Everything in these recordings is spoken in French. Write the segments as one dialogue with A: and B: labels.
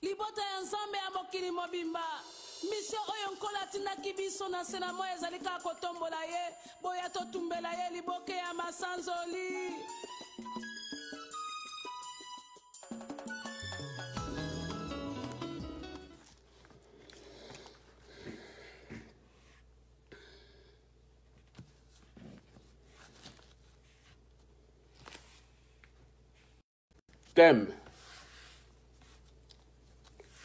A: libota ya nzambe ya mokili mobimba misio oyo nkola atindaki biso na se na moi ezali kaka kotombola ye boya totumbela ye liboke ya masanzoli.
B: Thème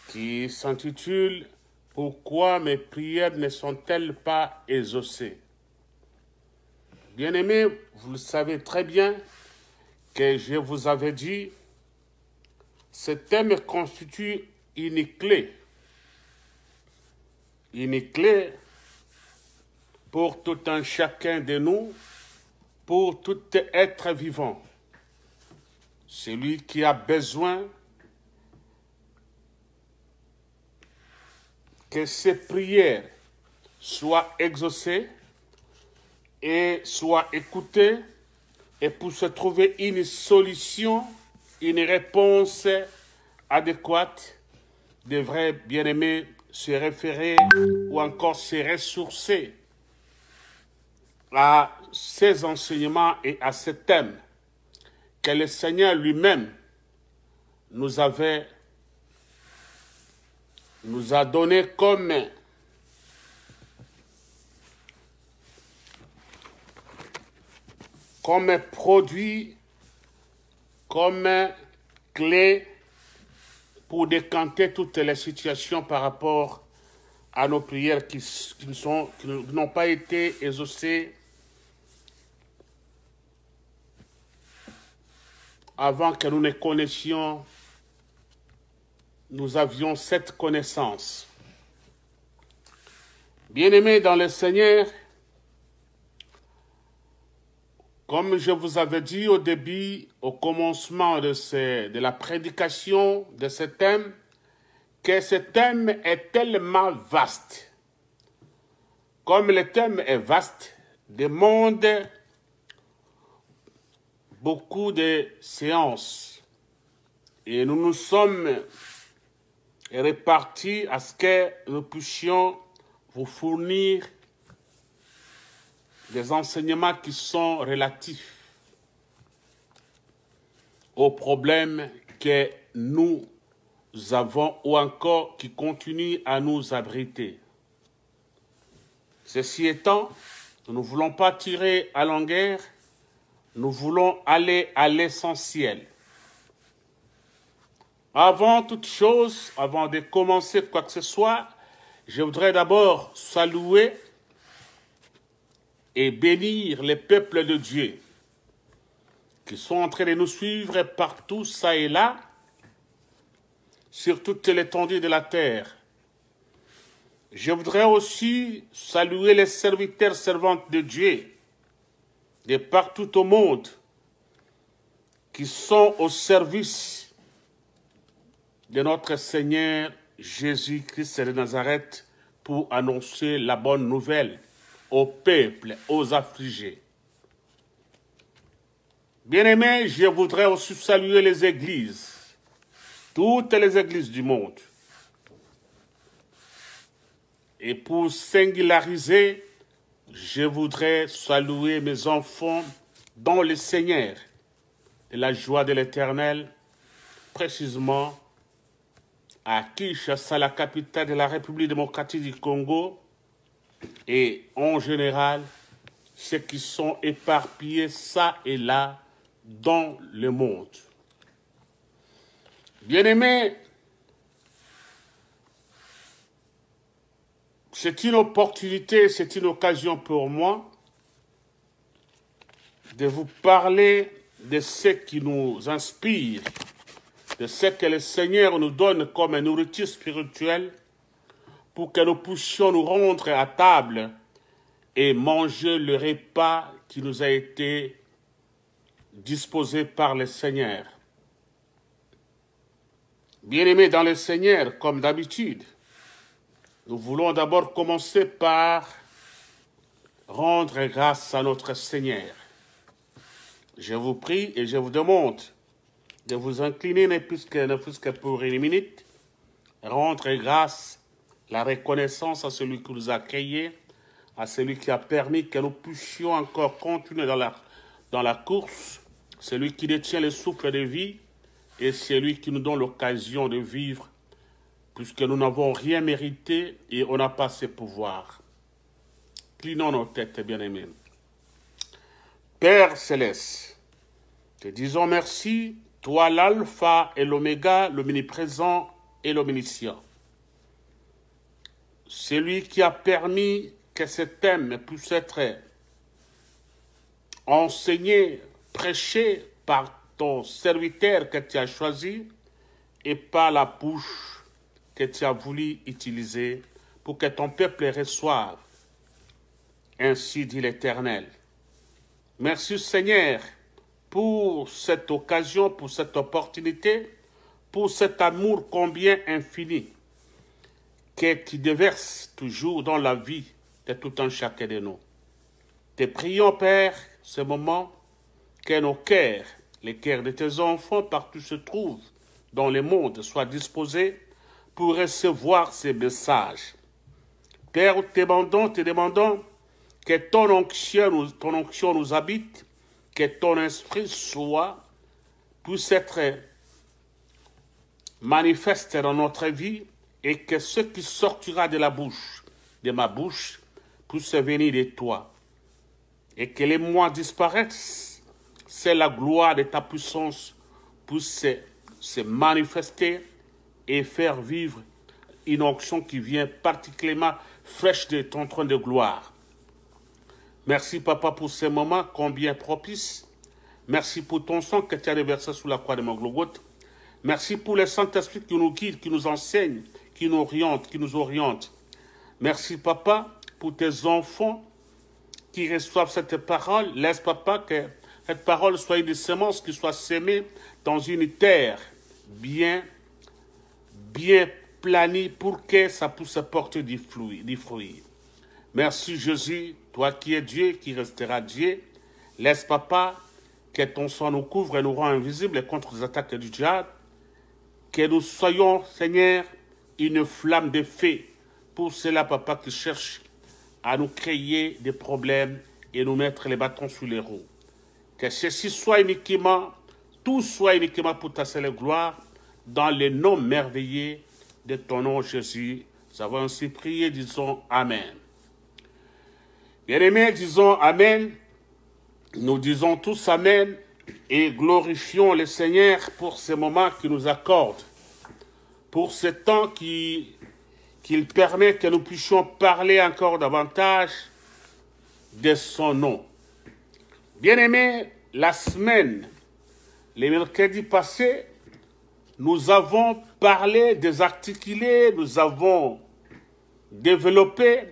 B: qui s'intitule « Pourquoi mes prières ne sont-elles pas exaucées ?» Bien-aimés, vous le savez très bien que je vous avais dit, ce thème constitue une clé pour tout un chacun de nous, pour tout être vivant. Celui qui a besoin que ses prières soient exaucées et soient écoutées, et pour se trouver une solution, une réponse adéquate, devrait, bien aimé, se référer ou encore se ressourcer à ces enseignements et à ce thème que le Seigneur lui-même nous a donné comme produit, comme clé pour décanter toutes les situations par rapport à nos prières qui n'ont pas été exaucées avant que nous ne connaissions, nous avions cette connaissance. Bien-aimés dans le Seigneur, comme je vous avais dit au début, au commencement de la prédication de ce thème, que ce thème est tellement vaste. Comme le thème est vaste, demande beaucoup de séances. Et nous nous sommes répartis à ce que nous puissions vous fournir des enseignements qui sont relatifs aux problèmes que nous avons ou encore qui continuent à nous abriter. Ceci étant, nous ne voulons pas tirer à longueur, nous voulons aller à l'essentiel. Avant toute chose, avant de commencer quoi que ce soit, je voudrais d'abord saluer et bénir les peuples de Dieu qui sont en train de nous suivre partout, ça et là, sur toute l'étendue de la terre. Je voudrais aussi saluer les serviteurs servantes de Dieu de partout au monde qui sont au service de notre Seigneur Jésus-Christ de Nazareth pour annoncer la bonne nouvelle au peuple, aux affligés. Bien-aimés, je voudrais aussi saluer les églises, toutes les églises du monde. Et pour singulariser, je voudrais saluer mes enfants dans le Seigneur et la joie de l'Éternel, précisément à Kinshasa, la capitale de la République démocratique du Congo, et en général, ceux qui sont éparpillés ça et là dans le monde. Bien-aimés, c'est une opportunité, c'est une occasion pour moi de vous parler de ce qui nous inspire, de ce que le Seigneur nous donne comme nourriture spirituelle pour que nous puissions nous rendre à table et manger le repas qui nous a été disposé par le Seigneur. Bien-aimés dans le Seigneur, comme d'habitude, nous voulons d'abord commencer par rendre grâce à notre Seigneur. Je vous prie et je vous demande de vous incliner, ne plus que pour une minute, rendre grâce, la reconnaissance à celui qui nous a créés, à celui qui a permis que nous puissions encore continuer dans la course, celui qui détient le souffle de vie et celui qui nous donne l'occasion de vivre, puisque nous n'avons rien mérité et on n'a pas ses pouvoirs. Clinons nos têtes, bien-aimés. Père Céleste, te disons merci, toi l'alpha et l'oméga, l'omniprésent et l'omniscient. Celui qui a permis que ce thème puisse être enseigné, prêché par ton serviteur que tu as choisi et par la bouche que tu as voulu utiliser pour que ton peuple reçoive. Ainsi dit l'Éternel. Merci Seigneur pour cette occasion, pour cette opportunité, pour cet amour combien infini que tu déverses toujours dans la vie de tout un chacun de nous. Te prions, Père, ce moment, que nos cœurs, les cœurs de tes enfants, partout se trouvent dans le monde, soient disposés pour recevoir ces messages. Père, te demandons que ton onction nous habite, que ton esprit puisse être manifeste dans notre vie et que ce qui sortira de ma bouche, puisse venir de toi. Et que les mois disparaissent, c'est la gloire de ta puissance puisse se manifester et faire vivre une onction qui vient particulièrement fraîche de ton trône de gloire. Merci, Papa, pour ces moments combien propices. Merci pour ton sang que tu as déversé sous la croix de mon Golgotha. Merci pour le Saint-Esprit qui nous guide, qui nous enseigne, qui nous oriente. Merci, Papa, pour tes enfants qui reçoivent cette parole. Laisse, Papa, que cette parole soit une semence qui soit sémée dans une terre bien planie pour que ça puisse porter du fruit. Merci, Jésus, toi qui es Dieu, qui restera Dieu. Laisse, Papa, que ton sang nous couvre et nous rend invisibles contre les attaques du diable. Que nous soyons, Seigneur, une flamme de feu. Pour cela, Papa, qui cherche à nous créer des problèmes et nous mettre les bâtons sous les roues. Que ceci soit uniquement, tout soit uniquement pour ta seule gloire, dans le nom merveilleux de ton nom, Jésus. Nous avons ainsi prié, disons Amen. Bien-aimés, disons Amen. Nous disons tous Amen et glorifions le Seigneur pour ce moment qu'il nous accorde, pour ce temps qu'il permet que nous puissions parler encore davantage de son nom. Bien-aimés, la semaine, les mercredis passés, nous avons parlé, désarticulé, nous avons développé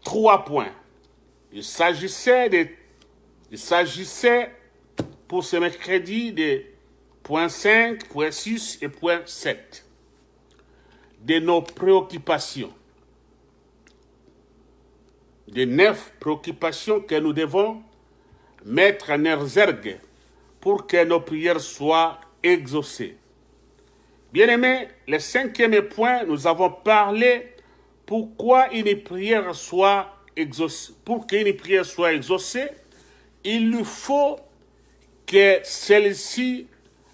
B: 3 points. Il s'agissait pour ce mercredi de point 5, point 6 et point 7 de nos préoccupations. De 9 préoccupations que nous devons mettre en exergue pour que nos prières soient exaucées. Bien-aimés, le 5e point, nous avons parlé pourquoi une prière soit exaucée. Pour qu'une prière soit exaucée, il lui faut que celle-ci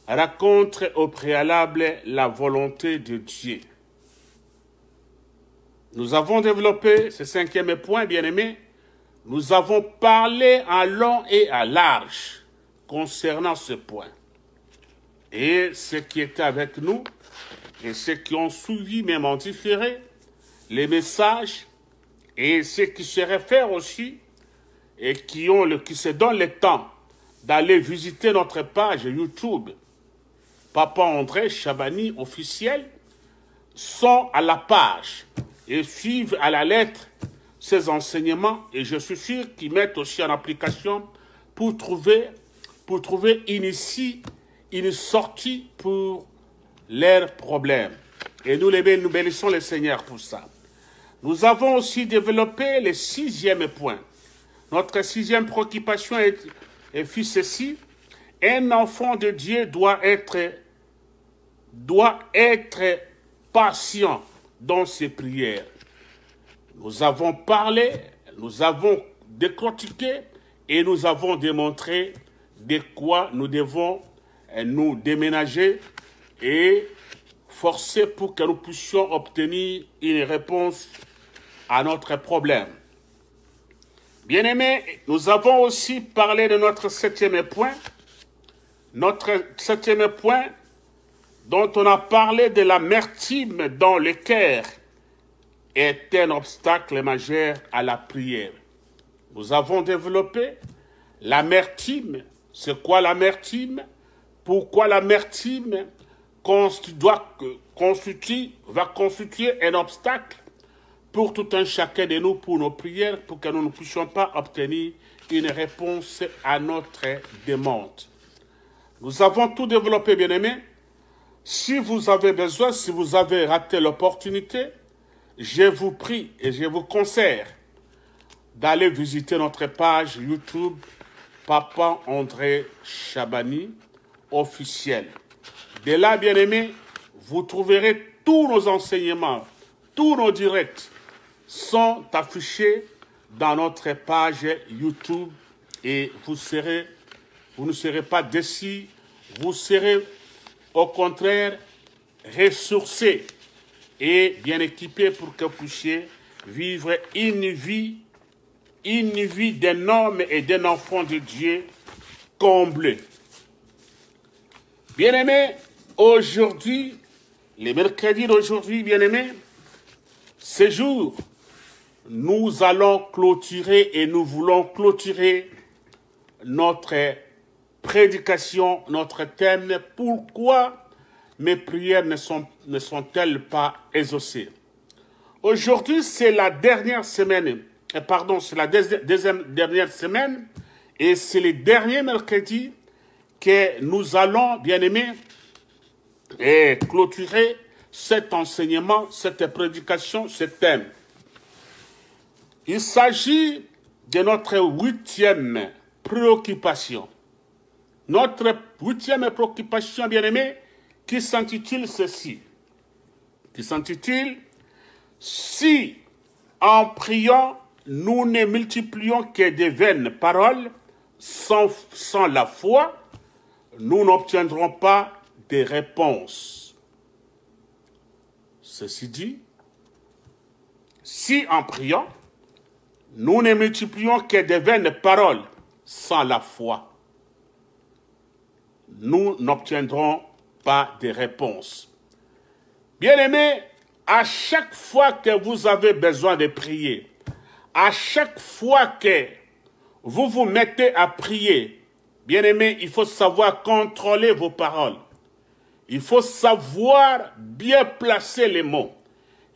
B: rencontre au préalable la volonté de Dieu. Nous avons développé ce 5e point, bien-aimés. Nous avons parlé en long et à large concernant ce point. Et ceux qui étaient avec nous, et ceux qui ont suivi même en différé, les messages, et ceux qui se réfèrent aussi, et qui se donnent le temps d'aller visiter notre page YouTube, Papa André Chabani officiel, sont à la page et suivent à la lettre ces enseignements, et je suis sûr qu'ils mettent aussi en application pour trouver une sortie pour leurs problèmes. Et nous bénissons le Seigneur pour ça. Nous avons aussi développé le 6e point. Notre 6e préoccupation fut ceci: un enfant de Dieu doit être doit être patient dans ses prières. Nous avons parlé, nous avons décortiqué et nous avons démontré de quoi nous devons nous déménager et forcer pour que nous puissions obtenir une réponse à notre problème. Bien-aimés, nous avons aussi parlé de notre septième point. Notre septième point dont on a parlé de l'amertume dans le cœur est un obstacle majeur à la prière. Nous avons développé l'amertume. C'est quoi l'amertume? Pourquoi l'amertume va constituer un obstacle pour tout un chacun de nous, pour nos prières, pour que nous ne puissions pas obtenir une réponse à notre demande. Nous avons tout développé, bien-aimés. Si vous avez besoin, si vous avez raté l'opportunité, je vous prie et je vous conseille d'aller visiter notre page YouTube Papa André Chabani officiel. De là, bien-aimés, vous trouverez tous nos enseignements, tous nos directs sont affichés dans notre page YouTube et vous ne serez pas déçus, vous serez au contraire ressourcés et bien équipés pour que vous puissiez vivre une vie d'un homme et d'un enfant de Dieu comblé. Bien-aimés, aujourd'hui, les mercredis d'aujourd'hui, bien-aimés, ce jour, nous allons clôturer et nous voulons clôturer notre prédication, notre thème. Pourquoi mes prières ne sont-elles pas exaucées? Aujourd'hui, c'est la dernière semaine, c'est la deuxième dernière semaine, et c'est le dernier mercredi que nous allons, bien-aimés, clôturer cet enseignement, cette prédication, ce thème. Il s'agit de notre huitième préoccupation. Notre huitième préoccupation, bien-aimés, qui s'intitule ceci. Qui s'intitule « Si, en priant, nous ne multiplions que de vaines paroles, sans la foi, nous n'obtiendrons pas de réponses. » Ceci dit, si en priant, nous ne multiplions que de vaines paroles sans la foi, nous n'obtiendrons pas de réponses. Bien-aimés, à chaque fois que vous avez besoin de prier, à chaque fois que vous vous mettez à prier, bien-aimés, il faut savoir contrôler vos paroles. Il faut savoir bien placer les mots.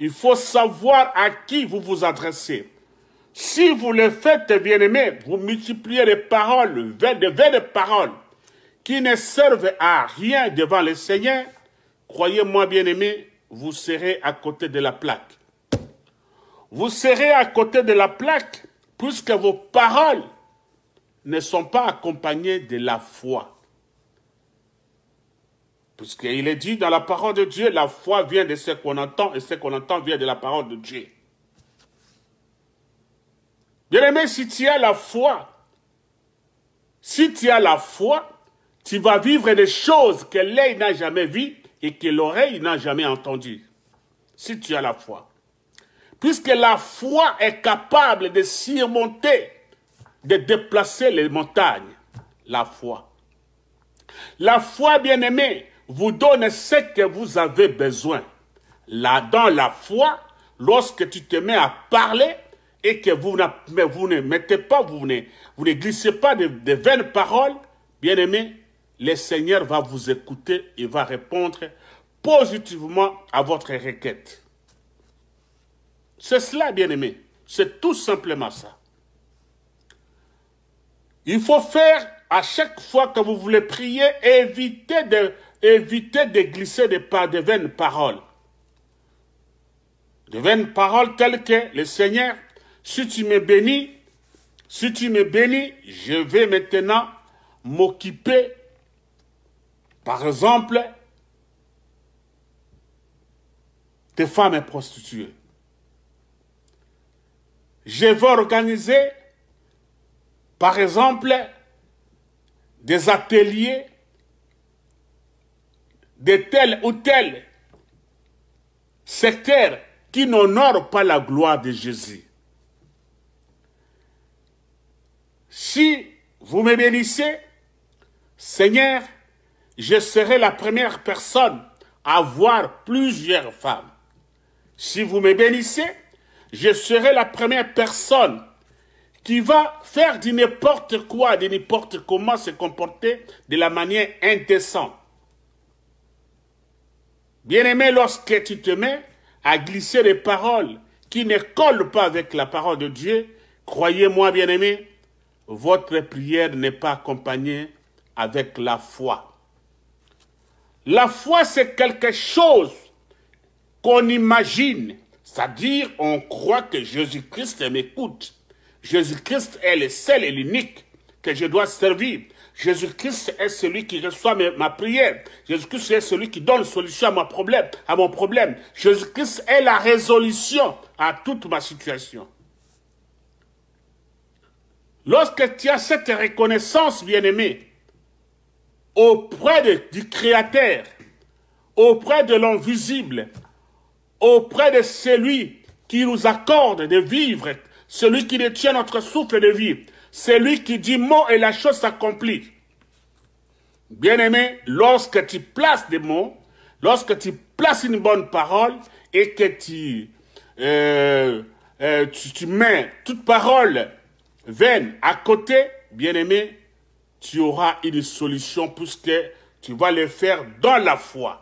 B: Il faut savoir à qui vous vous adressez. Si vous le faites, bien-aimés, vous multipliez les paroles, de vaines paroles, qui ne servent à rien devant le Seigneur. Croyez-moi, bien-aimés, vous serez à côté de la plaque. Vous serez à côté de la plaque, puisque vos paroles ne sont pas accompagnées de la foi. Puisqu'il est dit dans la parole de Dieu, la foi vient de ce qu'on entend, et ce qu'on entend vient de la parole de Dieu. Bien-aimé, si tu as la foi, tu vas vivre des choses que l'œil n'a jamais vues et que l'oreille n'a jamais entendues. Si tu as la foi. Puisque la foi est capable de surmonter, de déplacer les montagnes. La foi. La foi, bien-aimé, vous donne ce que vous avez besoin. Là, dans la foi, lorsque tu te mets à parler et que vous ne mettez pas, vous ne glissez pas de vaines paroles, bien-aimé, le Seigneur va vous écouter et va répondre positivement à votre requête. C'est cela, bien-aimé. C'est tout simplement ça. Il faut faire, à chaque fois que vous voulez prier, éviter de glisser de vaines paroles. De vaines paroles telles que le Seigneur, si tu me bénis, je vais maintenant m'occuper, par exemple, des femmes prostituées. Je veux organiser, par exemple, des ateliers de tel ou tel secteur qui n'honore pas la gloire de Jésus. Si vous me bénissez, Seigneur, je serai la première personne à avoir plusieurs femmes. Si vous me bénissez, je serai la première personne qui va faire de n'importe quoi, de n'importe comment se comporter de la manière indécente. Bien-aimé, lorsque tu te mets à glisser des paroles qui ne collent pas avec la parole de Dieu, croyez-moi, bien-aimé, votre prière n'est pas accompagnée avec la foi. La foi, c'est quelque chose qu'on imagine, c'est-à-dire on croit que Jésus-Christ m'écoute. Jésus-Christ est le seul et l'unique que je dois servir. Jésus-Christ est celui qui reçoit ma prière. Jésus-Christ est celui qui donne solution à mon problème. Jésus-Christ est la résolution à toute ma situation. Lorsque tu as cette reconnaissance, bien-aimé, auprès du Créateur, auprès de l'invisible, auprès de celui qui nous accorde de vivre, celui qui détient notre souffle de vie, celui qui dit mot et la chose s'accomplit. Bien-aimé, lorsque tu places des mots, lorsque tu places une bonne parole et que tu mets toute parole vaine à côté, bien-aimé, tu auras une solution puisque tu vas le faire dans la foi.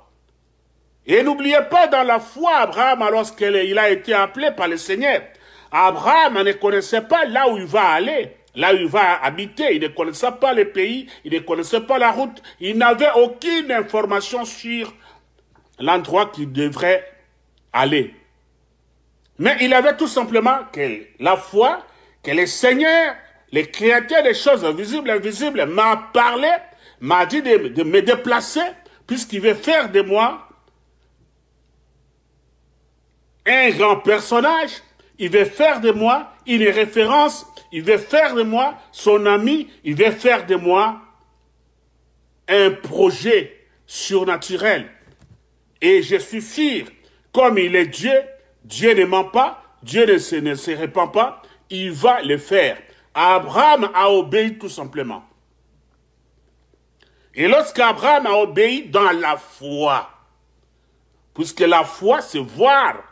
B: Et n'oubliez pas, dans la foi, Abraham, lorsqu'il a été appelé par le Seigneur, Abraham ne connaissait pas là où il va aller, là où il va habiter. Il ne connaissait pas le pays, il ne connaissait pas la route. Il n'avait aucune information sur l'endroit qu'il devrait aller. Mais il avait tout simplement que la foi, que le Seigneur, le Créateur des choses visibles et invisibles, m'a parlé, m'a dit de me déplacer, puisqu'il veut faire de moi un grand personnage, il veut faire de moi une référence, il veut faire de moi son ami, il veut faire de moi un projet surnaturel. Et je suis sûr, comme il est Dieu, Dieu ne ment pas, Dieu ne se répand pas, il va le faire. Abraham a obéi tout simplement. Et lorsqu'Abraham a obéi dans la foi, puisque la foi, c'est voir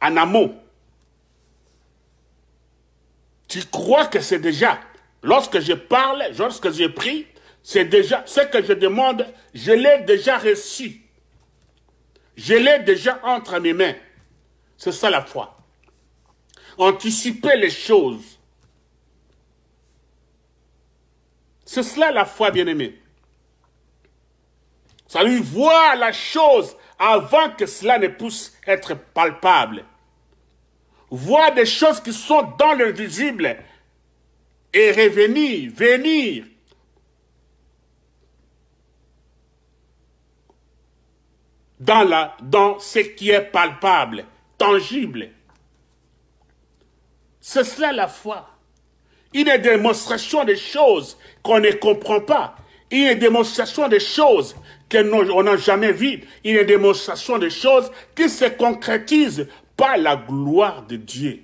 B: en amont. Tu crois que c'est déjà, lorsque je parle, lorsque je prie, c'est déjà, ce que je demande, je l'ai déjà reçu. Je l'ai déjà entre mes mains. C'est ça la foi. Anticiper les choses. C'est cela la foi, bien-aimé. Ça lui voit la chose avant que cela ne puisse être palpable. Voir des choses qui sont dans l'invisible et venir dans ce qui est palpable, tangible. C'est cela la foi. Une démonstration des choses qu'on ne comprend pas. Une démonstration des choses qu'on n'a jamais vues. Une démonstration des choses qui se concrétisent par la gloire de Dieu.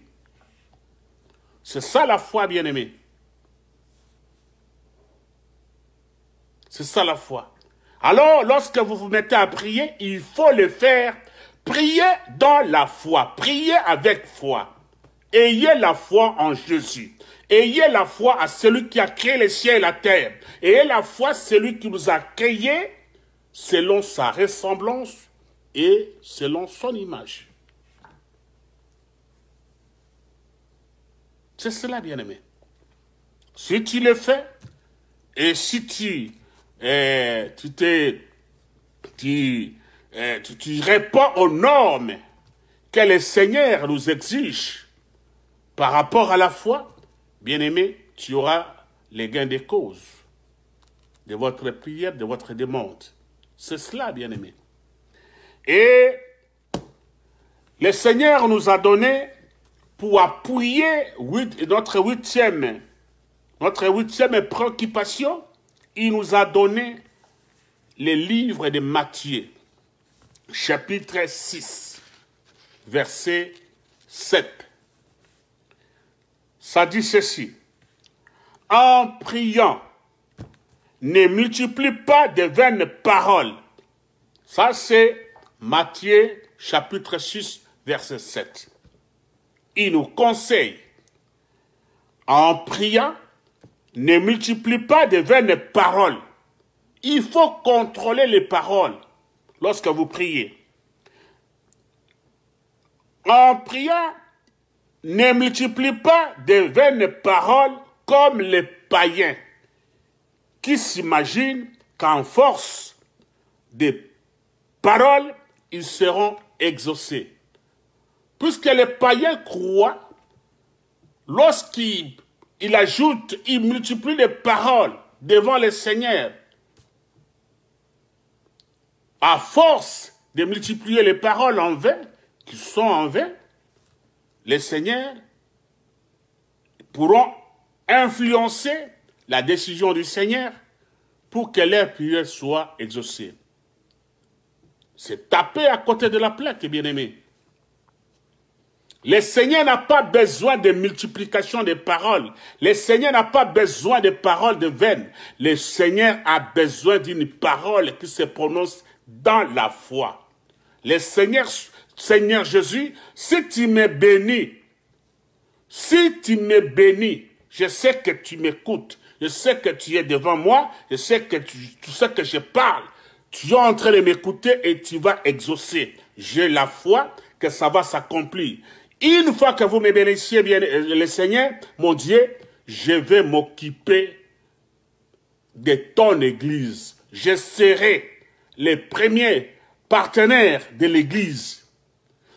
B: C'est ça la foi, bien-aimé. C'est ça la foi. Alors, lorsque vous vous mettez à prier, il faut le faire. Priez dans la foi. Priez avec foi. Ayez la foi en Jésus. Ayez la foi à celui qui a créé les cieux et la terre. Ayez la foi à celui qui nous a créés selon sa ressemblance et selon son image. C'est cela, bien-aimé. Si tu le fais, et si tu réponds aux normes que le Seigneur nous exige par rapport à la foi, bien-aimé, tu auras les gains de cause de votre prière, de votre demande. C'est cela, bien-aimé. Et le Seigneur nous a donné pour appuyer notre huitième préoccupation. Il nous a donné les livres de Matthieu, chapitre 6, verset 7. Ça dit ceci. En priant, ne multiplie pas de vaines paroles. Ça, c'est Matthieu, chapitre 6, verset 7. Il nous conseille, en priant, ne multiplie pas de vaines paroles. Il faut contrôler les paroles lorsque vous priez. En priant, ne multiplie pas de vaines paroles comme les païens qui s'imaginent qu'en force de paroles, ils seront exaucés. Puisque les païens croient, lorsqu'ils ajoutent, ils multiplient les paroles devant le Seigneur, à force de multiplier les paroles en vain, qui sont en vain, les seigneurs pourront influencer la décision du Seigneur pour que leur prière soit exaucée. C'est taper à côté de la plaque, bien-aimé. Le Seigneur n'a pas besoin de multiplication de paroles. Le Seigneur n'a pas besoin de paroles de vaines. Le Seigneur a besoin d'une parole qui se prononce dans la foi. Le Seigneur Jésus, si tu me bénis, je sais que tu m'écoutes, je sais que tu es devant moi, je sais que tu sais que je parle. Tu es en train de m'écouter et tu vas exaucer. J'ai la foi que ça va s'accomplir. Une fois que vous me bénissiez bien le Seigneur, mon Dieu, je vais m'occuper de ton église. Je serai le premier partenaire de l'église.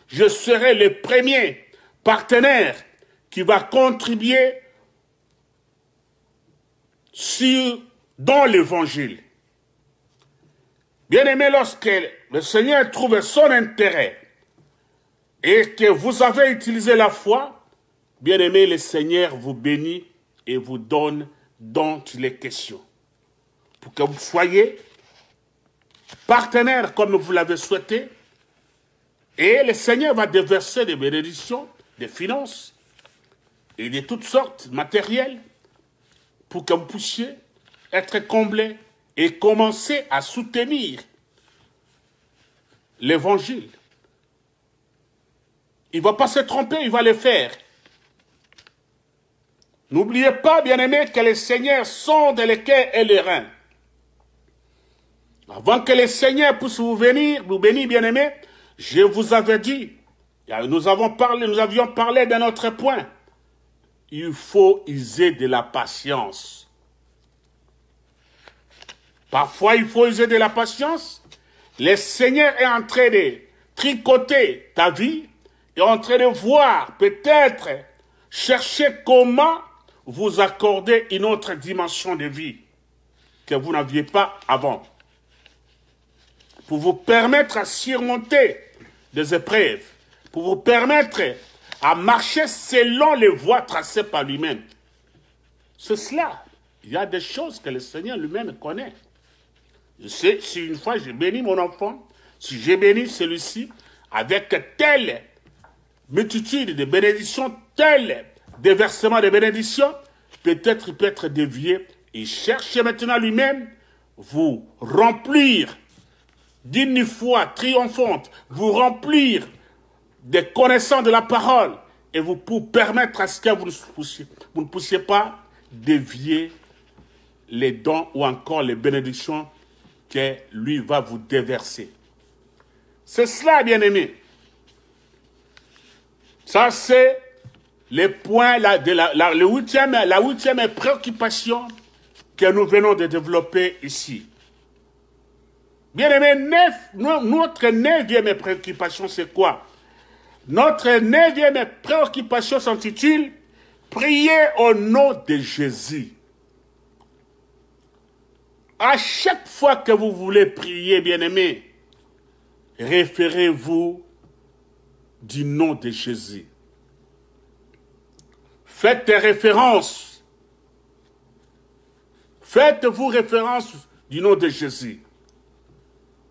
B: Je serai le premier partenaire qui va contribuer dans l'évangile. Bien-aimé, lorsque le Seigneur trouve son intérêt et que vous avez utilisé la foi, bien-aimé, le Seigneur vous bénit et vous donne dont il est question. Pour que vous soyez partenaire comme vous l'avez souhaité, et le Seigneur va déverser des bénédictions, des finances et de toutes sortes matérielles pour que vous puissiez être comblés et commencer à soutenir l'évangile. Il ne va pas se tromper, il va le faire. N'oubliez pas, bien-aimés, que les seigneurs sonde les cœurs et les reins. Avant que les seigneurs puissent vous bénir, bien-aimés, je vous avais dit, nous avions parlé d'un autre point. Il faut user de la patience. Parfois, il faut user de la patience. Le Seigneur est en train de tricoter ta vie, est en train de voir, peut-être, chercher comment vous accorder une autre dimension de vie que vous n'aviez pas avant. Pour vous permettre à surmonter des épreuves, pour vous permettre à marcher selon les voies tracées par lui-même. C'est cela. Il y a des choses que le Seigneur lui-même connaît. Je sais, si une fois j'ai béni mon enfant, si j'ai béni celui-ci, avec telle multitude de bénédictions, tel déversement de bénédictions, peut-être il peut être dévié et chercher maintenant lui-même vous remplir d'une foi triomphante, vous remplir des connaissances de la parole et vous permettre à ce que vous ne puissiez pas dévier les dons ou encore les bénédictions que lui va vous déverser. C'est cela, bien-aimé. Ça, c'est le point, la huitième préoccupation que nous venons de développer ici. Bien-aimé, notre neuvième préoccupation, c'est quoi? Notre neuvième préoccupation s'intitule « Priez au nom de Jésus ». À chaque fois que vous voulez prier, bien-aimé, référez-vous du nom de Jésus. Faites référence. Faites-vous référence du nom de Jésus.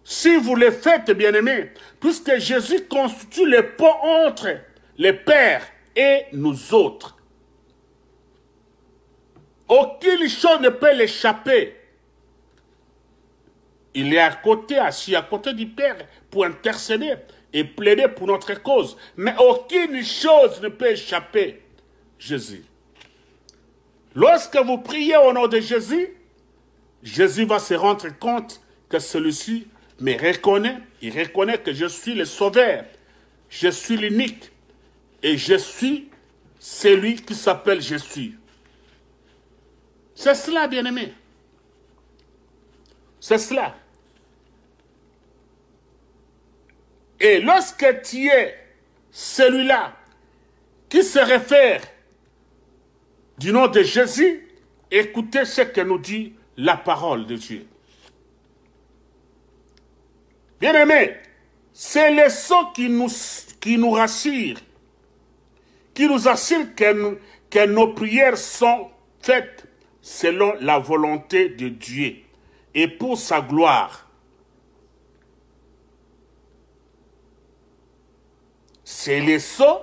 B: Si vous le faites, bien-aimés, puisque Jésus constitue le pont entre le Père et nous autres. Aucune chose ne peut l'échapper. Il est à côté, assis à côté du Père pour intercéder et plaider pour notre cause. Mais aucune chose ne peut échapper Jésus. Lorsque vous priez au nom de Jésus, Jésus va se rendre compte que celui-ci me reconnaît. Il reconnaît que je suis le Sauveur. Je suis l'unique. Et je suis celui qui s'appelle Jésus. C'est cela, bien-aimé. C'est cela. Et lorsque tu es celui-là qui se réfère du nom de Jésus, écoutez ce que nous dit la parole de Dieu. Bien-aimé, c'est le son qui nous rassure, qui nous assure que nos prières sont faites selon la volonté de Dieu et pour sa gloire. C'est le son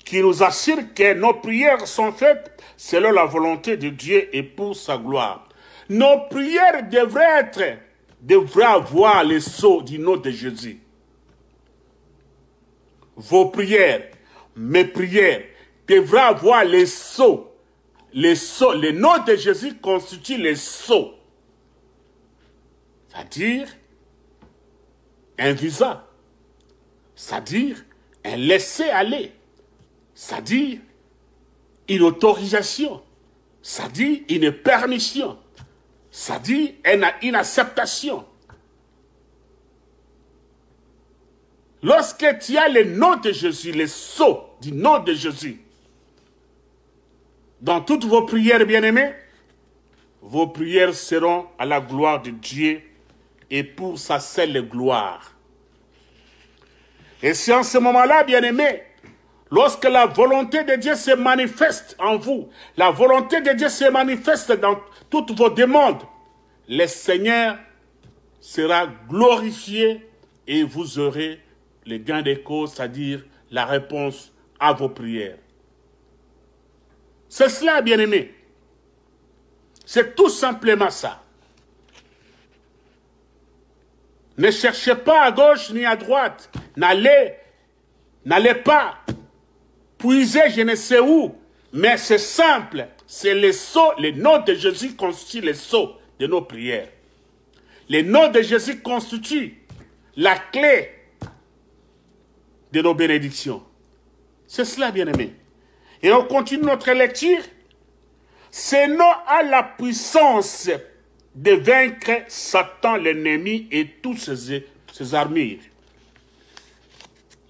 B: qui nous assure que nos prières sont faites selon la volonté de Dieu et pour sa gloire. Nos prières devraient avoir le sceau du nom de Jésus. Vos prières, mes prières, devraient avoir le sceau. Le nom de Jésus constitue le sceau. C'est-à-dire un visa. C'est-à-dire un laisser-aller. C'est-à-dire une autorisation. C'est-à-dire une permission. C'est-à-dire une acceptation. Lorsque tu as le nom de Jésus, le sceau du nom de Jésus, dans toutes vos prières, bien-aimés, vos prières seront à la gloire de Dieu et pour sa seule gloire. Et c'est en ce moment-là, bien-aimés, lorsque la volonté de Dieu se manifeste en vous, la volonté de Dieu se manifeste dans toutes vos demandes, le Seigneur sera glorifié et vous aurez le gain de cause, c'est-à-dire la réponse à vos prières. C'est cela, bien-aimés. C'est tout simplement ça. Ne cherchez pas à gauche ni à droite. N'allez pas puiser je ne sais où. Mais c'est simple. C'est le sceau, le nom de Jésus constitue le sceau de nos prières. Le nom de Jésus constitue la clé de nos bénédictions. C'est cela, bien-aimés. Et on continue notre lecture. Ce nom a la puissance de vaincre Satan, l'ennemi, et toutes ses armures.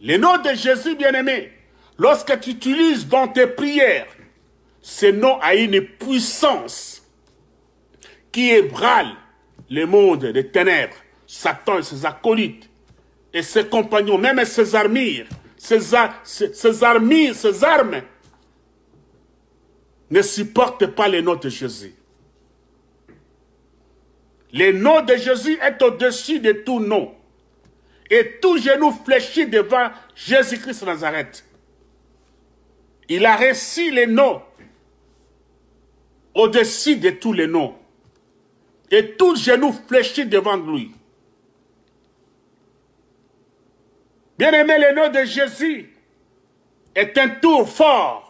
B: Le nom de Jésus, bien-aimé, lorsque tu utilises dans tes prières, ce nom a une puissance qui ébranle le monde des ténèbres, Satan et ses acolytes, et ses compagnons, même ses armures, ses armes, ne supportent pas le nom de Jésus. Le nom de Jésus est au-dessus de tout nom. Et tout genou fléchit devant Jésus-Christ de Nazareth. Il a reçu le nom au-dessus de tous les noms. Et tout genou fléchit devant lui. Bien-aimé, le nom de Jésus est un tour fort.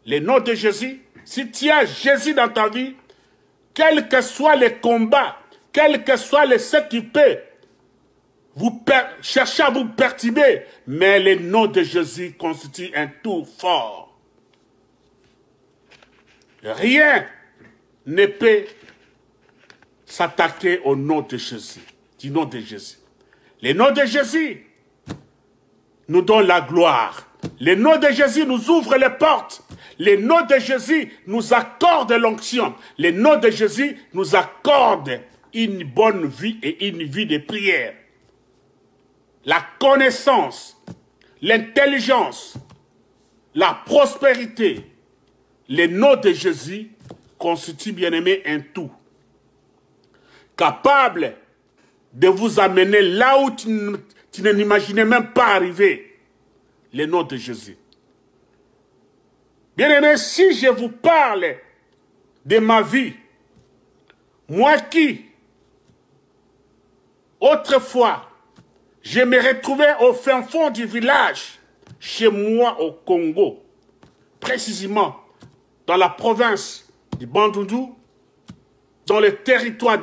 B: Le nom de Jésus, si tu as Jésus dans ta vie, quel que soit le combat, quel que soit ce qui peut vous chercher à vous perturber, mais le nom de Jésus constitue un tour fort. Rien ne peut s'attaquer au nom de Jésus, du nom de Jésus. Le nom de Jésus nous donne la gloire. Le nom de Jésus nous ouvre les portes. Le nom de Jésus nous accorde l'onction. Le nom de Jésus nous accorde une bonne vie et une vie de prière. La connaissance l'intelligence, la prospérité, les noms de Jésus constituent, bien-aimé, un tout. Capable de vous amener là où tu ne l'imaginais même pas arriver. Les noms de Jésus. Bien-aimé, si je vous parle de ma vie, moi qui, autrefois, je me retrouvais au fin fond du village, chez moi au Congo, précisément dans la province du Bandundu, dans le territoire,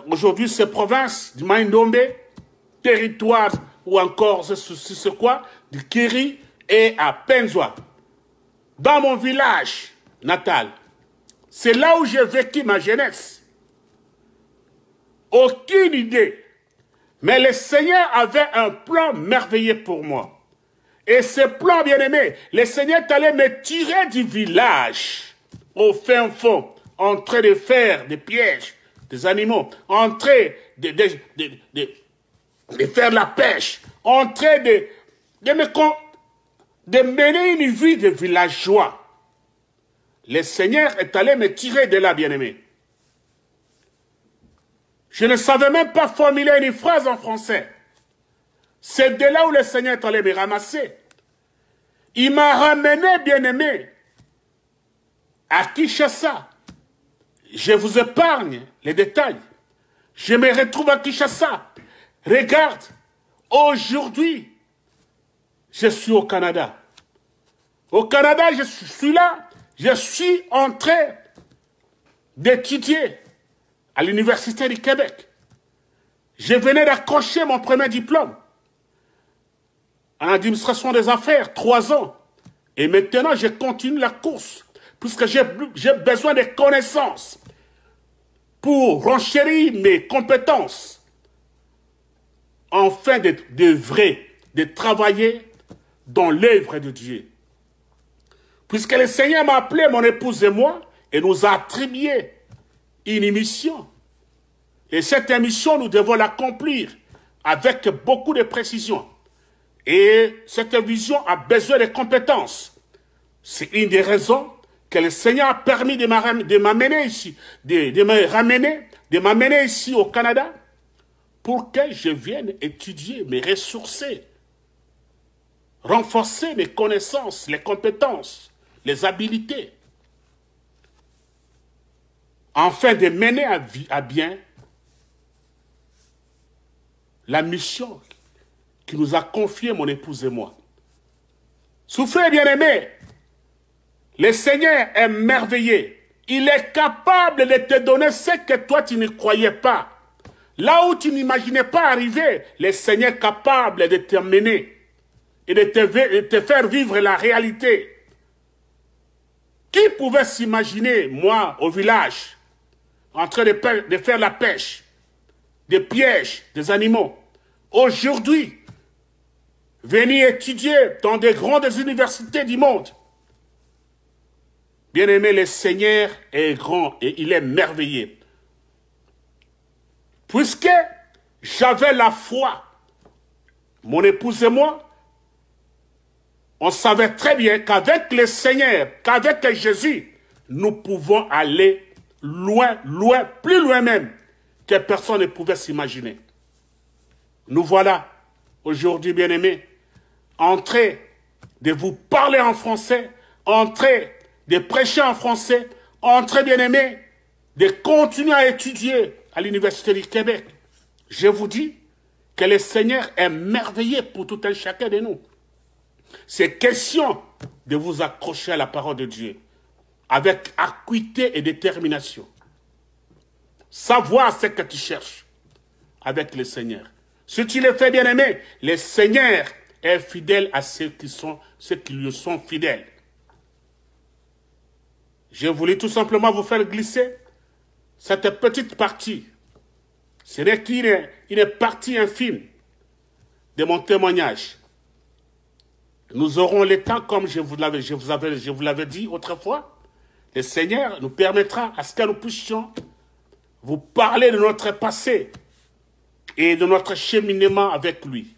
B: aujourd'hui c'est province du Maïndombe, territoire ou encore, c'est quoi, du Kiri et à Penzwa, dans mon village natal. C'est là où j'ai vécu ma jeunesse. Aucune idée. Mais le Seigneur avait un plan merveilleux pour moi. Et ce plan, bien-aimé, le Seigneur allait me tirer du village, au fin fond, en train de faire des pièges, des animaux, en train de faire la pêche, en train de mener une vie de villageois. Le Seigneur est allé me tirer de là, bien-aimé. Je ne savais même pas formuler une phrase en français. C'est de là où le Seigneur est allé me ramasser. Il m'a ramené, bien-aimé, à Kinshasa. Je vous épargne les détails. Je me retrouve à Kinshasa. Regarde, aujourd'hui, je suis au Canada. Au Canada, je suis là. Je suis en train d'étudier à l'Université du Québec. Je venais d'accrocher mon premier diplôme en administration des affaires, 3 ans. Et maintenant, je continue la course, puisque j'ai besoin de connaissances pour renchérir mes compétences, afin de travailler dans l'œuvre de Dieu. Puisque le Seigneur m'a appelé, mon épouse et moi, et nous a attribué une mission. Et cette mission, nous devons l'accomplir avec beaucoup de précision. Et cette vision a besoin de compétences. C'est une des raisons que le Seigneur a permis de m'amener ici, de m'amener ici au Canada, pour que je vienne étudier, me ressourcer, renforcer mes connaissances, les compétences, les habiletés, afin de mener à bien la mission qui nous a confiée mon épouse et moi. Souffrez, bien-aimé, le Seigneur est merveilleux. Il est capable de te donner ce que toi tu ne croyais pas. Là où tu n'imaginais pas arriver, le Seigneur est capable de te mener et de te faire vivre la réalité. Qui pouvait s'imaginer, moi, au village, en train de faire la pêche, des pièges, des animaux. Aujourd'hui, venir étudier dans des grandes universités du monde. Bien-aimé, le Seigneur est grand et il est merveilleux. Puisque j'avais la foi, mon épouse et moi, on savait très bien qu'avec le Seigneur, qu'avec Jésus, nous pouvons aller loin, loin, plus loin même, que personne ne pouvait s'imaginer. Nous voilà, aujourd'hui, bien-aimés, en train de vous parler en français, en train de prêcher en français, en train, bien-aimés, de continuer à étudier à l'Université du Québec. Je vous dis que le Seigneur est merveilleux pour tout un chacun de nous. C'est question de vous accrocher à la parole de Dieu avec acuité et détermination. Savoir ce que tu cherches avec le Seigneur. Si tu le fais, bien-aimé, le Seigneur est fidèle à ceux qui lui sont fidèles. Je voulais tout simplement vous faire glisser cette petite partie. Ce n'est qu'une partie infime de mon témoignage. Nous aurons le temps, comme je vous l'avais dit autrefois. Le Seigneur nous permettra à ce que nous puissions vous parler de notre passé et de notre cheminement avec lui.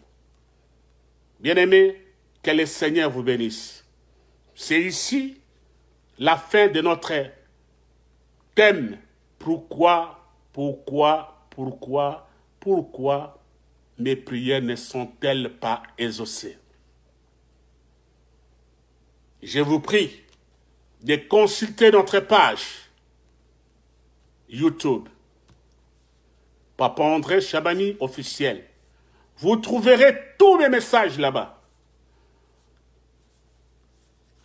B: Bien-aimés, que le Seigneur vous bénisse. C'est ici la fin de notre thème. Pourquoi mes prières ne sont-elles pas exaucées? Je vous prie de consulter notre page YouTube, Papa André Chabani officiel. Vous trouverez tous mes messages là-bas.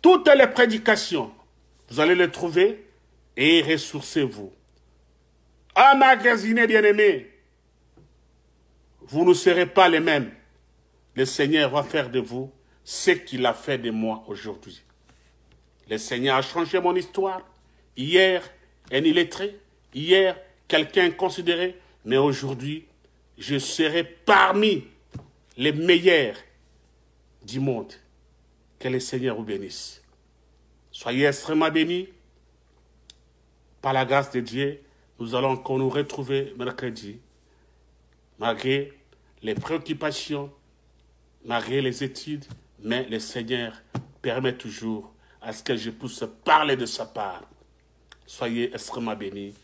B: Toutes les prédications, vous allez les trouver et ressourcez-vous. Emmagasinez, bien-aimés. Vous ne serez pas les mêmes. Le Seigneur va faire de vous ce qu'il a fait de moi aujourd'hui. Le Seigneur a changé mon histoire. Hier, un illettré. Hier, quelqu'un considéré. Mais aujourd'hui, je serai parmi les meilleurs du monde. Que le Seigneur vous bénisse. Soyez extrêmement bénis. Par la grâce de Dieu, nous allons encore nous retrouver mercredi. Malgré les préoccupations, malgré les études, mais le Seigneur permet toujours à ce que je puisse parler de sa part. Soyez extrêmement bénis.